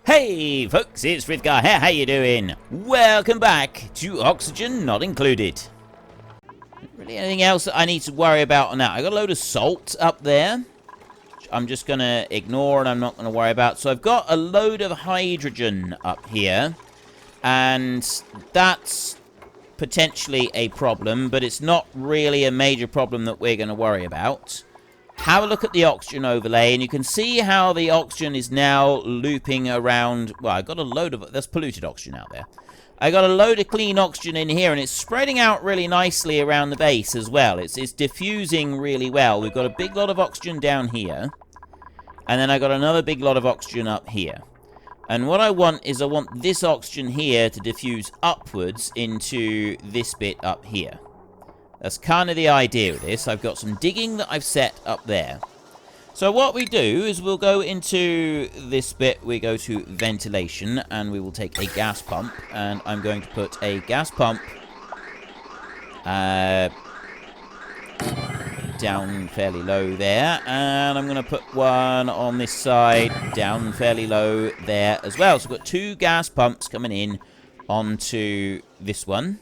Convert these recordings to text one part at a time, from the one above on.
Hey folks, it's Frithgar here, how you doing? Welcome back to Oxygen Not Included. Really anything else that I need to worry about on that? I got a load of salt up there, which I'm just going to ignore and I'm not going to worry about. So I've got a load of hydrogen up here, and that's potentially a problem, but it's not really a major problem that we're going to worry about. Have a look at the oxygen overlay, and you can see how the oxygen is now looping around. Well, I got a load of... There's polluted oxygen out there. I got a load of clean oxygen in here, and it's spreading out really nicely around the base as well. It's diffusing really well. We've got a big lot of oxygen down here, and then I got another big lot of oxygen up here. And what I want is I want this oxygen here to diffuse upwards into this bit up here. That's kind of the idea of this. I've got some digging that I've set up there. So what we do is we'll go into this bit. We go to ventilation, and we will take a gas pump. And I'm going to put a gas pump down fairly low there. And I'm going to put one on this side down fairly low there as well. So we've got two gas pumps coming in onto this one.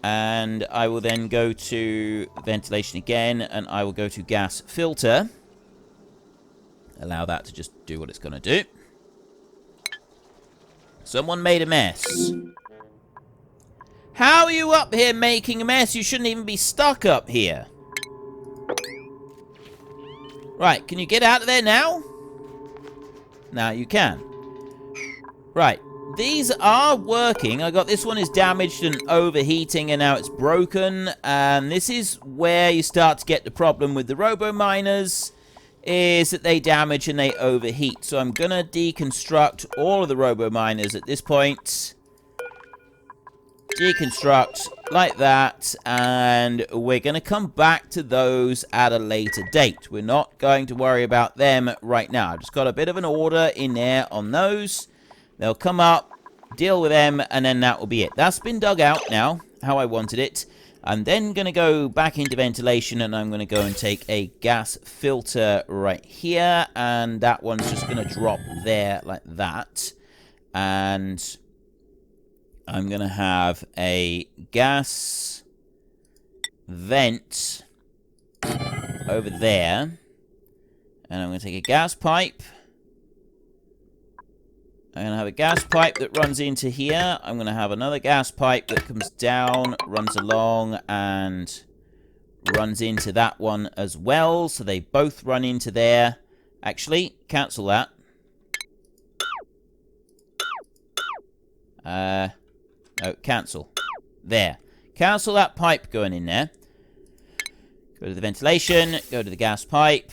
And I will then go to ventilation again, and I will go to gas filter. Allow that to just do what it's going to do. Someone made a mess. How are you up here making a mess? You shouldn't even be stuck up here. Right, can you get out of there now? Now you can. Right. These are working. I got this one is damaged and overheating, and now it's broken. And this is where you start to get the problem with the robo-miners, is that they damage and they overheat. So I'm going to deconstruct all of the robo-miners at this point. Deconstruct like that, and we're going to come back to those at a later date. We're not going to worry about them right now. I've just got a bit of an order in there on those. They'll come up, deal with them, and then that will be it. That's been dug out now, how I wanted it. I'm then going to go back into ventilation, and I'm going to go and take a gas filter right here. And that one's just going to drop there like that. And I'm going to have a gas vent over there. And I'm going to take a gas pipe. I'm going to have a gas pipe that runs into here. I'm going to have another gas pipe that comes down, runs along, and runs into that one as well. So they both run into there. Actually, cancel that. No, cancel. There. Cancel that pipe going in there. Go to the ventilation. Go to the gas pipe.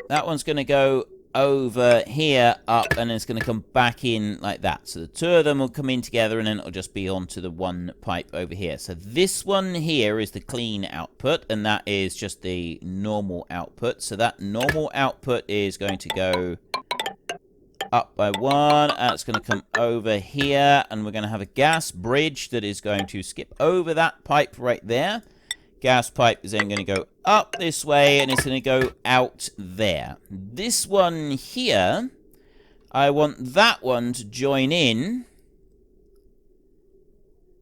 That one's going to go over here, up, and it's going to come back in like that. So the two of them will come in together, and then it'll just be onto the one pipe over here. So this one here is the clean output, and that is just the normal output. So that normal output is going to go up by one, and it's going to come over here, and we're going to have a gas bridge that is going to skip over that pipe right there. Gas pipe is then going to go up this way, and it's going to go out there. This one here, I want that one to join in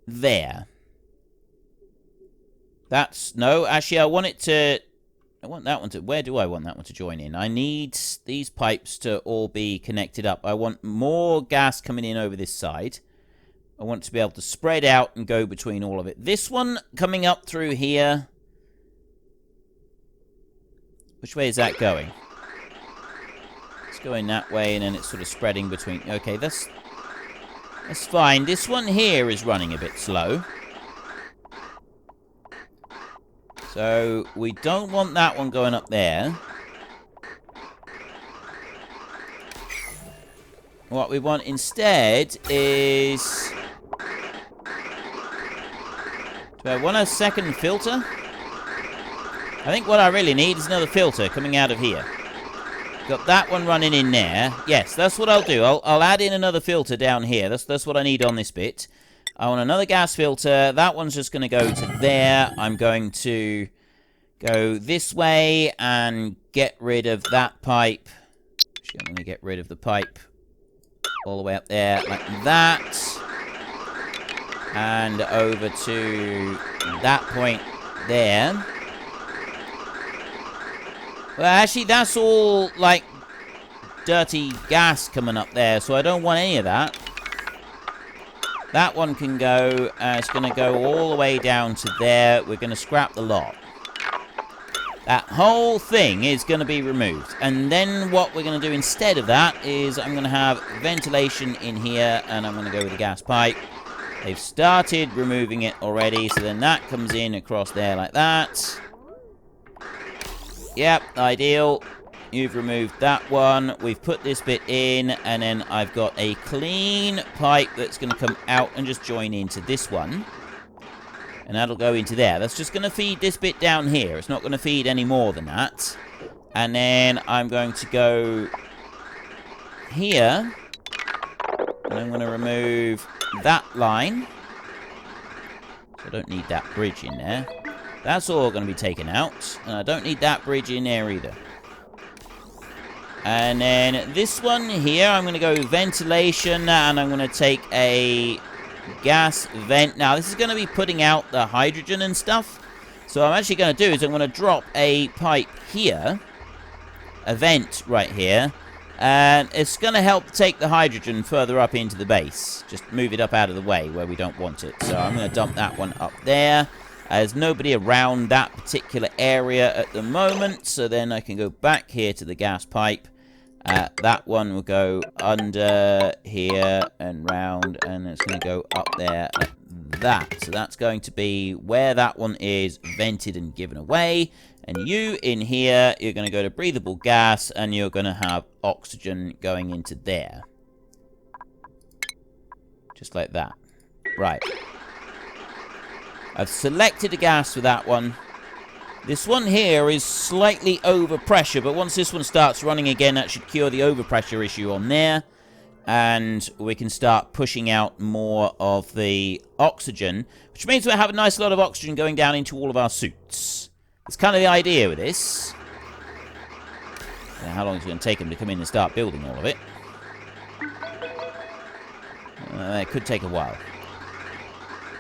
there. No, actually, I want that one to, where do I want that one to join in? I need these pipes to all be connected up. I want more gas coming in over this side. I want it to be able to spread out and go between all of it. This one coming up through here. Which way is that going? It's going that way, and then it's sort of spreading between... Okay, that's fine. This one here is running a bit slow. So we don't want that one going up there. What we want instead is... Do I want a second filter? I think what I really need is another filter coming out of here. Got that one running in there. Yes, that's what I'll do. I'll add in another filter down here. That's what I need on this bit. I want another gas filter. That one's just going to go to there. I'm going to go this way and get rid of that pipe. Actually, I'm going to get rid of the pipe all the way up there like that. And over to that point there. Well, actually, that's all, like, dirty gas coming up there, so I don't want any of that. That one can go, it's going to go all the way down to there. We're going to scrap the lot. That whole thing is going to be removed. And then what we're going to do instead of that is I'm going to have ventilation in here, and I'm going to go with the gas pipe. They've started removing it already, so then that comes in across there like that. Yep, ideal. You've removed that one. We've put this bit in, and then I've got a clean pipe that's going to come out and just join into this one. And that'll go into there. That's just going to feed this bit down here. It's not going to feed any more than that. And then I'm going to go here. And I'm going to remove that line. I don't need that bridge in there. That's all going to be taken out. And I don't need that bridge in there either. And then this one here, I'm going to go ventilation. And I'm going to take a gas vent. Now, this is going to be putting out the hydrogen and stuff. So what I'm actually going to do is I'm going to drop a pipe here. A vent right here. And it's going to help take the hydrogen further up into the base. Just move it up out of the way where we don't want it. So I'm going to dump that one up there. There's nobody around that particular area at the moment. So then I can go back here to the gas pipe. That one will go under here and round. And it's going to go up there like that. So that's going to be where that one is vented and given away. And you in here, you're going to go to breathable gas, and you're going to have oxygen going into there. Just like that. Right. I've selected a gas for that one. This one here is slightly over pressure, but once this one starts running again, that should cure the overpressure issue on there. And we can start pushing out more of the oxygen, which means we'll have a nice lot of oxygen going down into all of our suits. It's kind of the idea with this. How long is it going to take them to come in and start building all of it? It could take a while.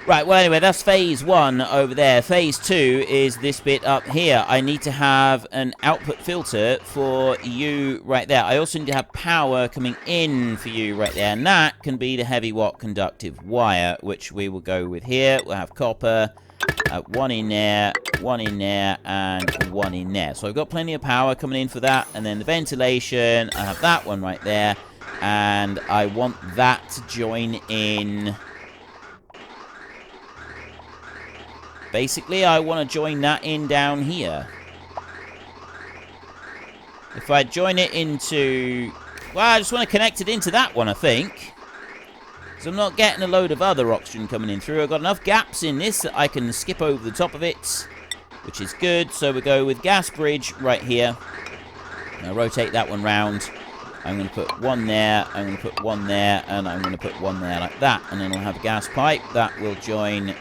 Right, well anyway, that's phase 1 over there. Phase 2 is this bit up here. I need to have an output filter for you right there. I also need to have power coming in for you right there. And that can be the heavy watt conductive wire, which we will go with here. We'll have copper. One in there, and one in there. So I've got plenty of power coming in for that. And then the ventilation, I have that one right there. And I want that to join in. Basically, I want to join that in down here. If I join it into... Well, I just want to connect it into that one, I think. So I'm not getting a load of other oxygen coming in through. I've got enough gaps in this that I can skip over the top of it, which is good. So we go with gas bridge right here. I'll rotate that one round. I'm going to put one there, I'm going to put one there, and I'm going to put one there like that. And then we'll have a gas pipe that will join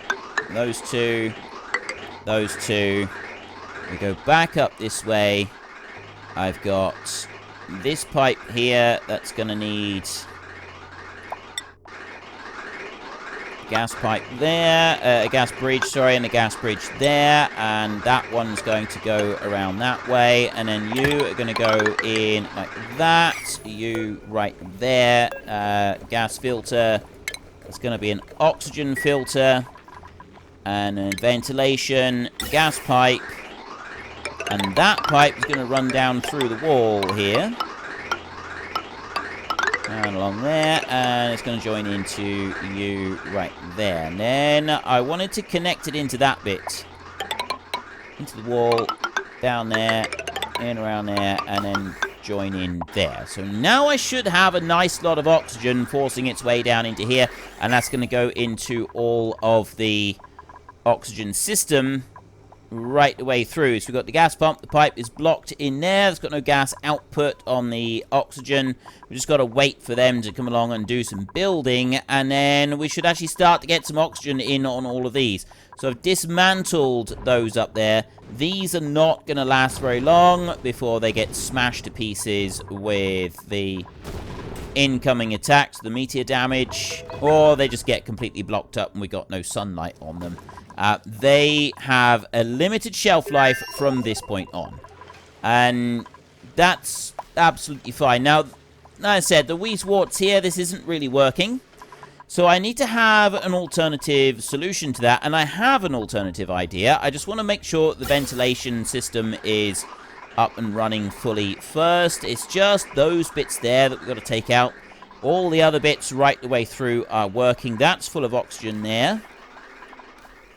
those two, those two. We go back up this way. I've got this pipe here that's going to need... gas pipe there, a gas bridge, sorry, and a gas bridge there, and that one's going to go around that way, and then you are going to go in like that, you right there, gas filter, it's going to be an oxygen filter, and then ventilation, gas pipe, and that pipe is going to run down through the wall here. And along there, and it's going to join into you right there. And then I wanted to connect it into that bit. Into the wall, down there, in around there, and then join in there. So now I should have a nice lot of oxygen forcing its way down into here. And that's going to go into all of the oxygen system right the way through. So we've got the gas pump, the pipe is blocked in there, it's got no gas output on the oxygen. We've just got to wait for them to come along and do some building, and then we should actually start to get some oxygen in on all of these. So I've dismantled those up there. These are not going to last very long before they get smashed to pieces with the incoming attacks, the meteor damage, or they just get completely blocked up and we got no sunlight on them. They have a limited shelf life from this point on. And that's absolutely fine. Now, like I said, the Weezeworts here, this isn't really working. So I need to have an alternative solution to that. And I have an alternative idea. I just want to make sure the ventilation system is up and running fully first. It's just those bits there that we've got to take out. All the other bits right the way through are working. That's full of oxygen there.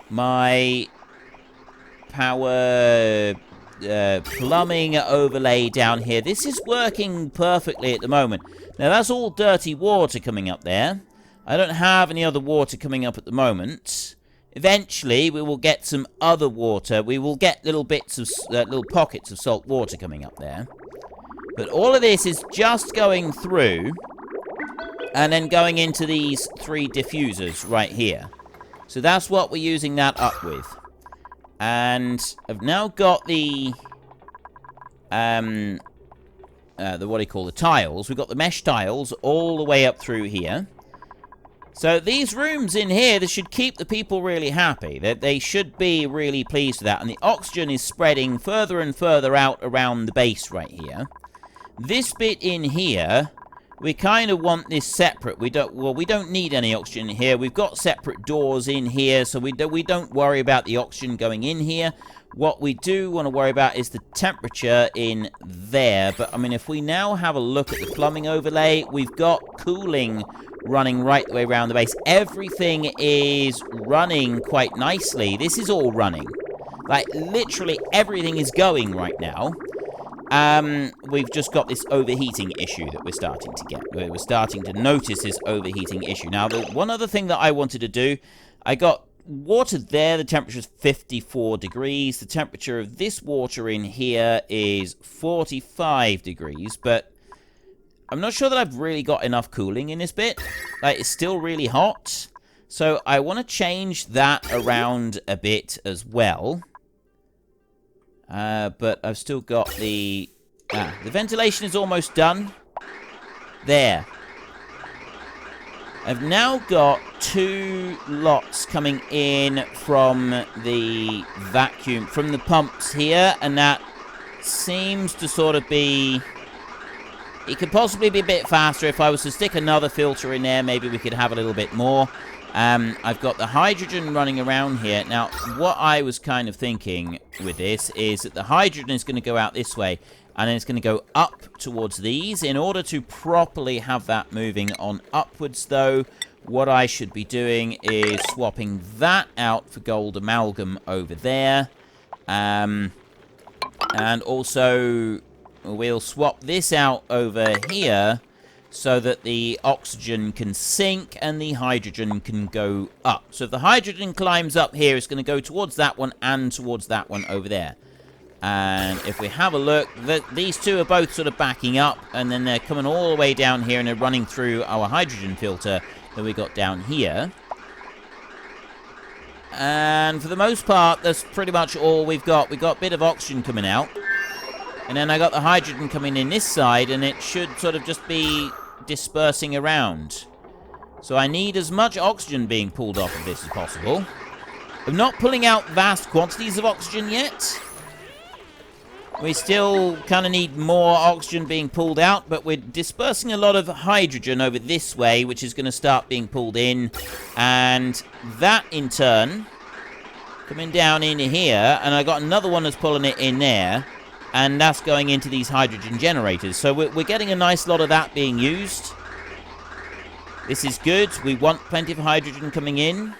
My power plumbing overlay down here. This is working perfectly at the moment. Now, that's all dirty water coming up there. I don't have any other water coming up at the moment. Eventually, we will get some other water. We will get little bits of, little pockets of salt water coming up there. But all of this is just going through and then going into these 3 diffusers right here. So that's what we're using that up with. And I've now got the what do you call the tiles? We've got the mesh tiles all the way up through here. So these rooms in here, this should keep the people really happy. They should be really pleased with that. And the oxygen is spreading further and further out around the base right here. This bit in here, we kind of want this separate. We don't need any oxygen here. We've got separate doors in here, so we don't worry about the oxygen going in here. What we do want to worry about is the temperature in there. But, I mean, if we now have a look at the plumbing overlay, we've got cooling running right the way around the base. Everything is running quite nicely. This is all running. Like, literally everything is going right now. We've just got this overheating issue that we're starting to get. We're starting to notice this overheating issue. Now, the one other thing that I wanted to do, I got water there. The temperature is 54 degrees. The temperature of this water in here is 45 degrees, but I'm not sure that I've really got enough cooling in this bit. Like, it's still really hot. So I want to change that around a bit as well. But I've still got the ventilation is almost done. There. I've now got 2 lots coming in from the vacuum, from the pumps here, and that seems to sort of be... It could possibly be a bit faster. If I was to stick another filter in there, maybe we could have a little bit more. I've got the hydrogen running around here. Now, what I was kind of thinking with this is that the hydrogen is going to go out this way, and then it's going to go up towards these. In order to properly have that moving on upwards, though, what I should be doing is swapping that out for gold amalgam over there. And also, we'll swap this out over here so that the oxygen can sink and the hydrogen can go up. So if the hydrogen climbs up here, it's going to go towards that one and towards that one over there. And if we have a look, these two are both sort of backing up, and then they're coming all the way down here and they're running through our hydrogen filter that we got down here. And for the most part, that's pretty much all we've got. We've got a bit of oxygen coming out. And then I got the hydrogen coming in this side, and it should sort of just be dispersing around. So I need as much oxygen being pulled off of this as possible. I'm not pulling out vast quantities of oxygen yet. We still kind of need more oxygen being pulled out, but we're dispersing a lot of hydrogen over this way, which is going to start being pulled in. And that, in turn, coming down in here, and I got another one that's pulling it in there. And that's going into these hydrogen generators. So we're getting a nice lot of that being used. This is good. We want plenty of hydrogen coming in.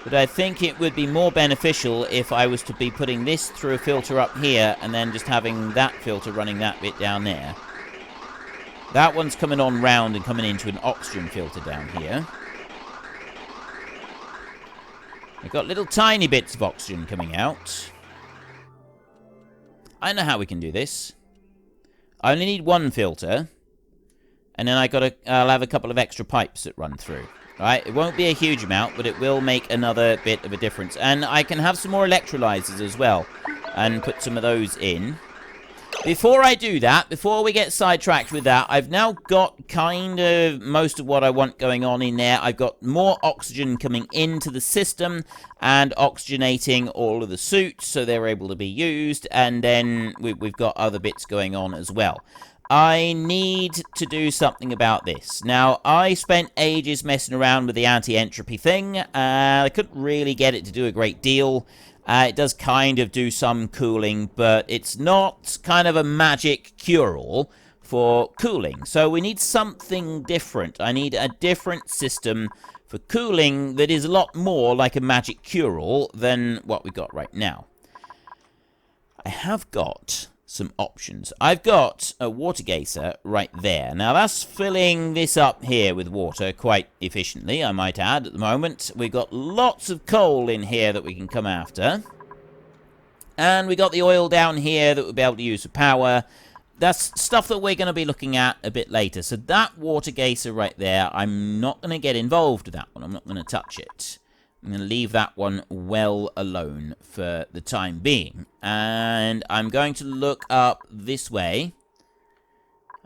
But I think it would be more beneficial if I was to be putting this through a filter up here and then just having that filter running that bit down there. That one's coming on round and coming into an oxygen filter down here. I've got little tiny bits of oxygen coming out. I know how we can do this. I only need one filter, and then I'll have a couple of extra pipes that run through. Right? It won't be a huge amount, but it will make another bit of a difference. And I can have some more electrolyzers as well, and put some of those in. Before I do that, before we get sidetracked with that, I've now got kind of most of what I want going on in there. I've got more oxygen coming into the system and oxygenating all of the suits so they're able to be used. And then we've got other bits going on as well. I need to do something about this. Now, I spent ages messing around with the anti-entropy thing. I couldn't really get it to do a great deal. It does kind of do some cooling, but it's not kind of a magic cure-all for cooling. So we need something different. I need a different system for cooling that is a lot more like a magic cure-all than what we got right now. I have got some options. I've got a water geyser right there. Now that's filling this up here with water quite efficiently, I might add, at the moment. We've got lots of coal in here that we can come after. And we got the oil down here that we'll be able to use for power. That's stuff that we're going to be looking at a bit later. So that water geyser right there, I'm not going to get involved with that one. I'm not going to touch it. I'm going to leave that one well alone for the time being. And I'm going to look up this way.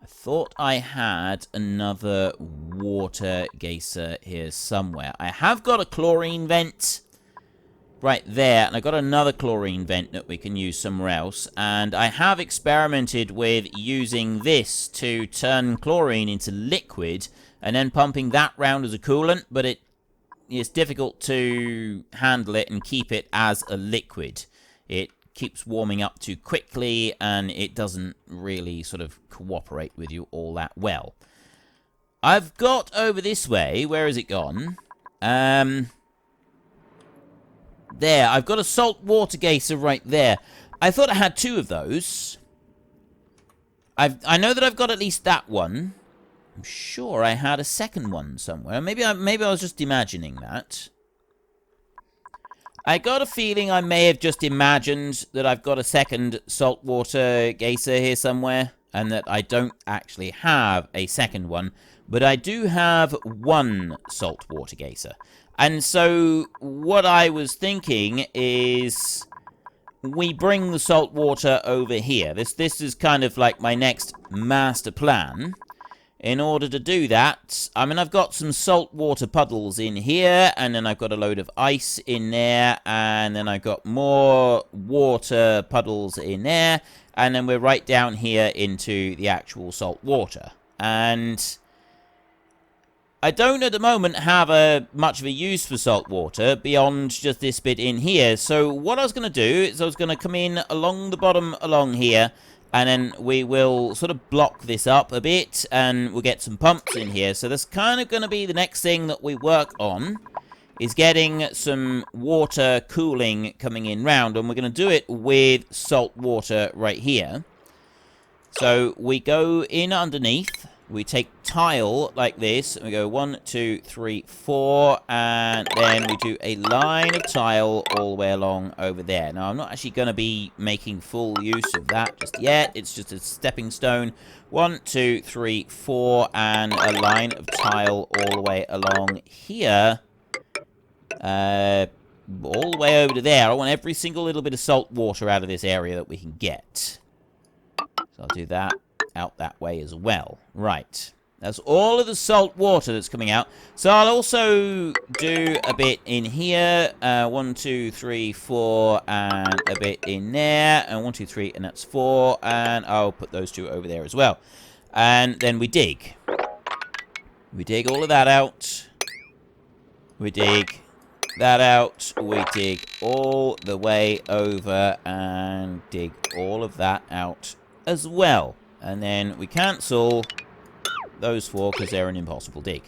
I thought I had another water geyser here somewhere. I have got a chlorine vent right there. And I've got another chlorine vent that we can use somewhere else. And I have experimented with using this to turn chlorine into liquid. And then pumping that round as a coolant. But it's difficult to handle it and keep it as a liquid. It keeps warming up too quickly, and it doesn't really sort of cooperate with you all that well. I've got over this way. Where has it gone? There. I've got a salt water geyser right there. I thought I had two of those. I know that I've got at least that one. I'm sure I had a second one somewhere. Maybe I was just imagining that. I got a feeling I may have just imagined that I've got a second saltwater geyser here somewhere, and that I don't actually have a second one, but I do have one saltwater geyser. And so what I was thinking is we bring the salt water over here. This is kind of like my next master plan. In order to do that, I mean, I've got some saltwater puddles in here, and then I've got a load of ice in there, and then I've got more water puddles in there, and then we're right down here into the actual salt water. And I don't at the moment have much of a use for salt water beyond just this bit in here. So what I was going to do is I was going to come in along the bottom along here, and then we will sort of block this up a bit, and we'll get some pumps in here. So that's kind of going to be the next thing that we work on, is getting some water cooling coming in round. And we're going to do it with salt water right here. So we go in underneath. We take tile like this, and we go 1, 2, 3, 4, and then we do a line of tile all the way along over there. Now, I'm not actually going to be making full use of that just yet. It's just a stepping stone. 1, 2, 3, 4, and a line of tile all the way along here. All the way over to there. I want every single little bit of salt water out of this area that we can get. So I'll do that out that way as well. Right. That's all of the salt water that's coming out. So I'll also do a bit in here. 1, 2, 3, 4, and a bit in there. And 1, 2, 3, and that's 4. And I'll put those two over there as well. And then we dig. We dig all of that out. We dig that out. We dig all the way over and dig all of that out as well. And then we cancel those 4 because they're an impossible dig.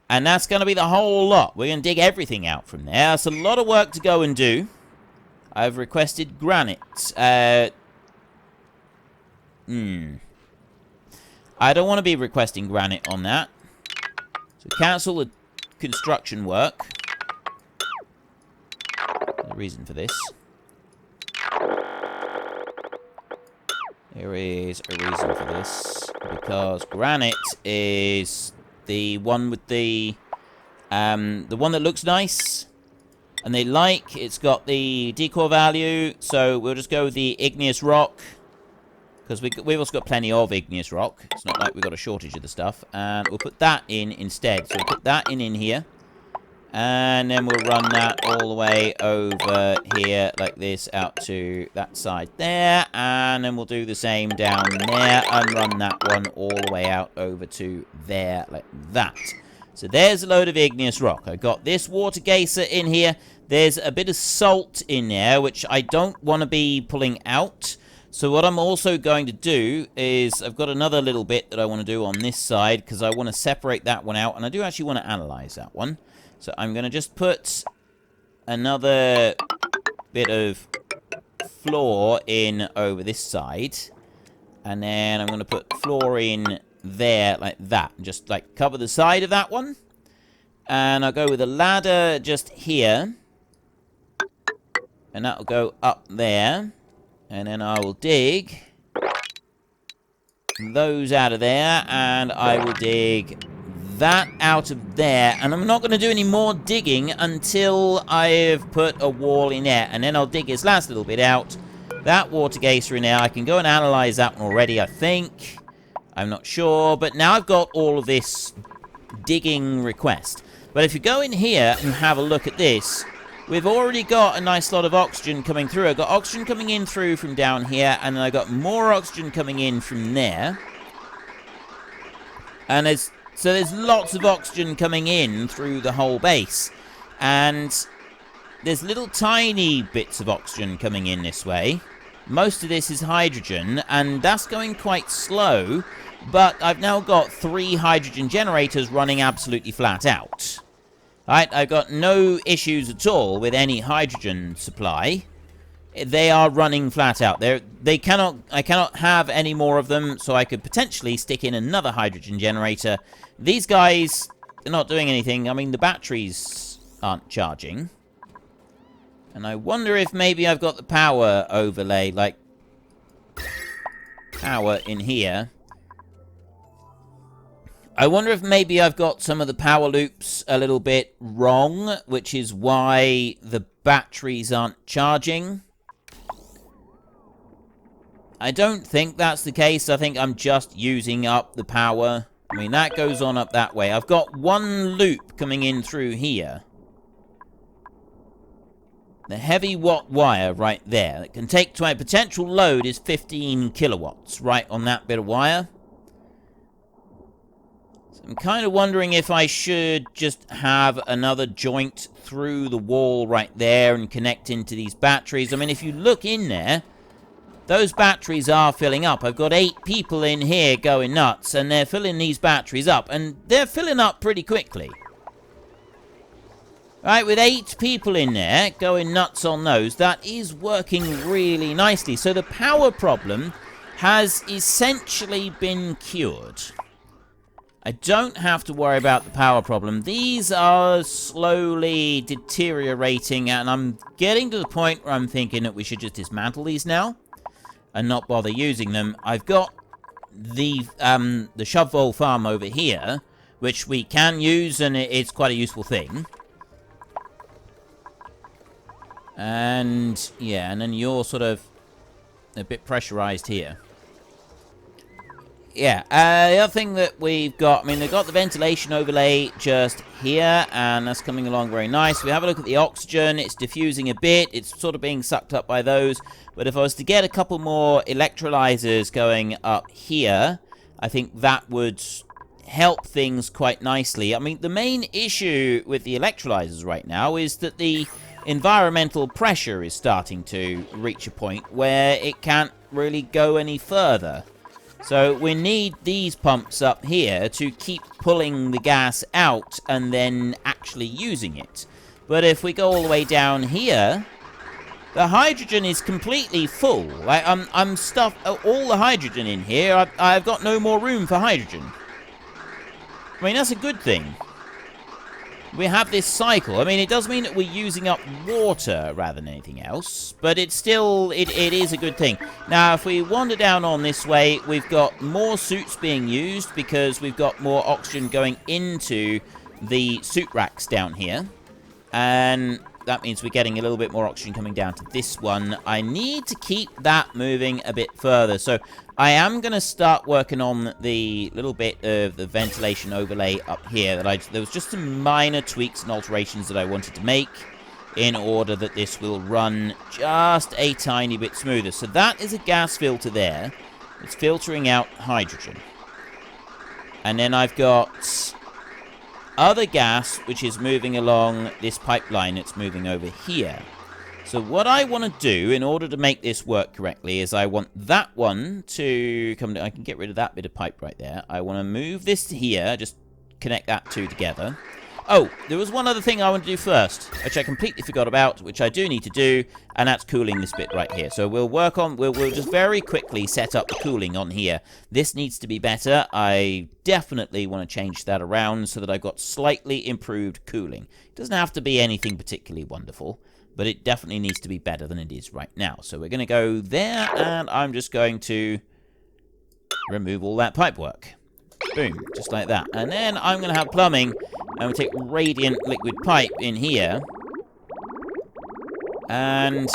And that's going to be the whole lot. We're going to dig everything out from there. That's a lot of work to go and do. I've requested granite. I don't want to be requesting granite on that. So cancel the construction work. There's a reason for this. There is a reason for this, because granite is the one with the one that looks nice, and they like. It's got the decor value, so we'll just go with the igneous rock. Because we've also got plenty of igneous rock. It's not like we've got a shortage of the stuff. And we'll put that in instead. So we'll put that in here. And then we'll run that all the way over here like this out to that side there. And then we'll do the same down there and run that one all the way out over to there like that. So there's a load of igneous rock. I've got this water geyser in here. There's a bit of salt in there, which I don't want to be pulling out. So what I'm also going to do is I've got another little bit that I want to do on this side because I want to separate that one out. And I do actually want to analyze that one. So I'm going to just put another bit of floor in over this side. And then I'm going to put floor in there like that. Just like cover the side of that one. And I'll go with a ladder just here. And that'll go up there. And then I will dig those out of there. And I will dig that out of there. And I'm not going to do any more digging until I've put a wall in there. And then I'll dig this last little bit out. That water geyser in there. I can go and analyze that one already, I think. I'm not sure. But now I've got all of this digging request. But if you go in here and have a look at this, we've already got a nice lot of oxygen coming through. I've got oxygen coming in through from down here, and then I've got more oxygen coming in from there. And there's lots of oxygen coming in through the whole base. And there's little tiny bits of oxygen coming in this way. Most of this is hydrogen, and that's going quite slow. But I've now got 3 hydrogen generators running absolutely flat out. Right, I've got no issues at all with any hydrogen supply. They are running flat out. I cannot have any more of them, so I could potentially stick in another hydrogen generator. These guys are not doing anything. I mean, the batteries aren't charging. And I wonder if maybe I've got the power overlay, like power in here. I wonder if maybe I've got some of the power loops a little bit wrong, which is why the batteries aren't charging. I don't think that's the case. I think I'm just using up the power. I mean, that goes on up that way. I've got one loop coming in through here. The heavy watt wire right there. That can take to my potential load is 15 kilowatts right on that bit of wire. I'm kind of wondering if I should just have another joint through the wall right there and connect into these batteries. I mean, if you look in there, those batteries are filling up. I've got 8 people in here going nuts, and they're filling these batteries up, and they're filling up pretty quickly. Right, with 8 people in there going nuts on those, that is working really nicely. So the power problem has essentially been cured. I don't have to worry about the power problem. These are slowly deteriorating, and I'm getting to the point where I'm thinking that we should just dismantle these now and not bother using them. I've got the Shovel farm over here, which we can use, and it's quite a useful thing. And, yeah, and then you're sort of a bit pressurized here. Yeah, the other thing that we've got, I mean, they've got the ventilation overlay just here, and that's coming along very nice. We have a look at the oxygen. It's diffusing a bit. It's sort of being sucked up by those. But if I was to get a couple more electrolyzers going up here, I think that would help things quite nicely. I mean, the main issue with the electrolyzers right now is that the environmental pressure is starting to reach a point where it can't really go any further. So we need these pumps up here to keep pulling the gas out and then actually using it. But if we go all the way down here, the hydrogen is completely full. Like, I'm stuffed all the hydrogen in here. I've got no more room for hydrogen. I mean, that's a good thing. We have this cycle. I mean, it does mean that we're using up water rather than anything else, but it's still, it is a good thing. Now, if we wander down on this way, we've got more suits being used because we've got more oxygen going into the suit racks down here. And that means we're getting a little bit more oxygen coming down to this one. I need to keep that moving a bit further. So I am going to start working on the little bit of the ventilation overlay up here. There was just some minor tweaks and alterations that I wanted to make in order that this will run just a tiny bit smoother. So that is a gas filter there. It's filtering out hydrogen. And then I've got other gas, which is moving along this pipeline. It's moving over here. So what I want to do in order to make this work correctly is I want that one to come down. I can get rid of that bit of pipe right there. I want to move this to here, just connect that two together. Oh, there was one other thing I want to do first, which I completely forgot about, which I do need to do, and that's cooling this bit right here. So we'll work on, we'll just very quickly set up the cooling on here. This needs to be better. I definitely want to change that around so that I've got slightly improved cooling. It doesn't have to be anything particularly wonderful, but it definitely needs to be better than it is right now. So we're going to go there, and I'm just going to remove all that pipework. Boom, just like that. And then I'm going to have plumbing, and we'll take radiant liquid pipe in here. And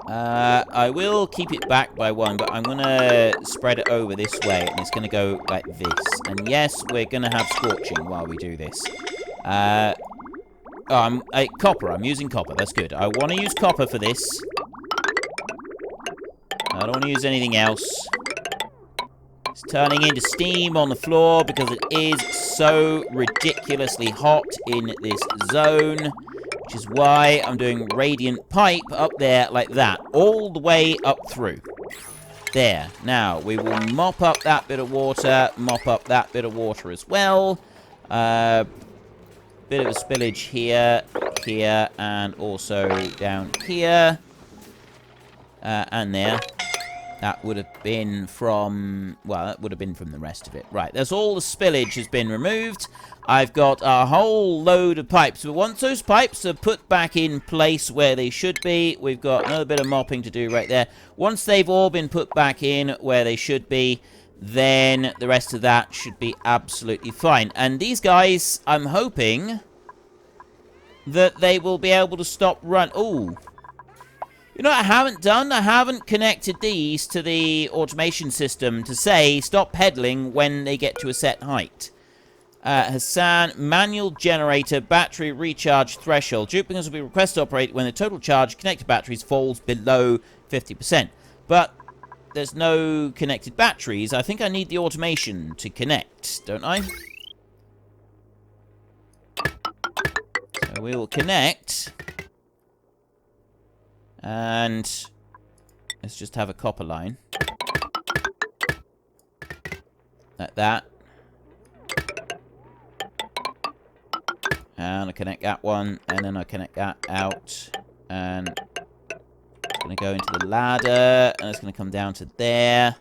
I will keep it back by one, but I'm going to spread it over this way, and it's going to go like this. And yes, we're going to have scorching while we do this. Copper. I'm using copper. That's good. I want to use copper for this. I don't want to use anything else. It's turning into steam on the floor because it is so ridiculously hot in this zone, which is why I'm doing radiant pipe up there like that, all the way up through. There. Now, we will mop up that bit of water, mop up that bit of water as well. Bit of a spillage here, here, and also down here. And there. That would have been from, well, that would have been from the rest of it. Right, that's all the spillage has been removed. I've got a whole load of pipes. But once those pipes are put back in place where they should be, we've got another bit of mopping to do right there. Once they've all been put back in where they should be, then the rest of that should be absolutely fine. And these guys, I'm hoping that they will be able to stop run. Ooh. You know what I haven't done? I haven't connected these to the automation system to say stop pedaling when they get to a set height. Hassan, manual generator, battery recharge threshold. Duplicates will be requested to operate when the total charge connected batteries falls below 50%. But there's no connected batteries. I think I need the automation to connect, don't I? So we will connect. And let's just have a copper line. Like that. And I connect that one, and then I connect that out. And it's going to go into the ladder, and it's going to come down to there.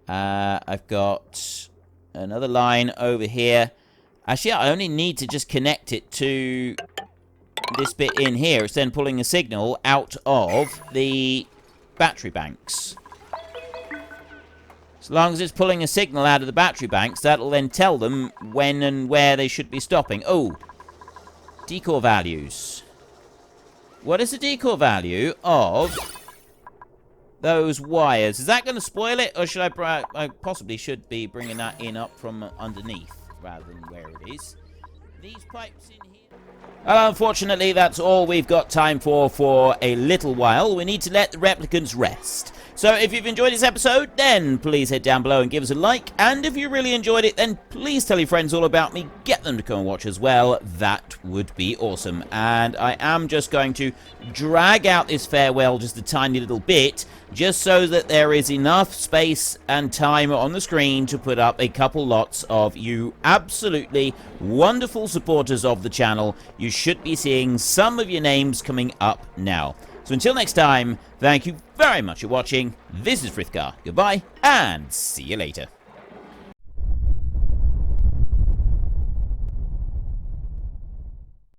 I've got another line over here. Actually, I only need to just connect it to this bit in here. It's then pulling a signal out of the battery banks. As long as it's pulling a signal out of the battery banks, that'll then tell them when and where they should be stopping. Oh, decor values. What is the decor value of those wires? Is that going to spoil it, or should I possibly should be bringing that in up from underneath rather than where it is? These pipes in here. Unfortunately, that's all we've got time for a little while. We need to let the replicants rest. So if you've enjoyed this episode, then please head down below and give us a like. And if you really enjoyed it, then please tell your friends all about me. Get them to come and watch as well. That would be awesome. And I am just going to drag out this farewell just a tiny little bit, just so that there is enough space and time on the screen to put up a couple lots of you absolutely wonderful supporters of the channel. You should be seeing some of your names coming up now. So until next time, thank you very much for watching. This is Frithgar. Goodbye, and see you later.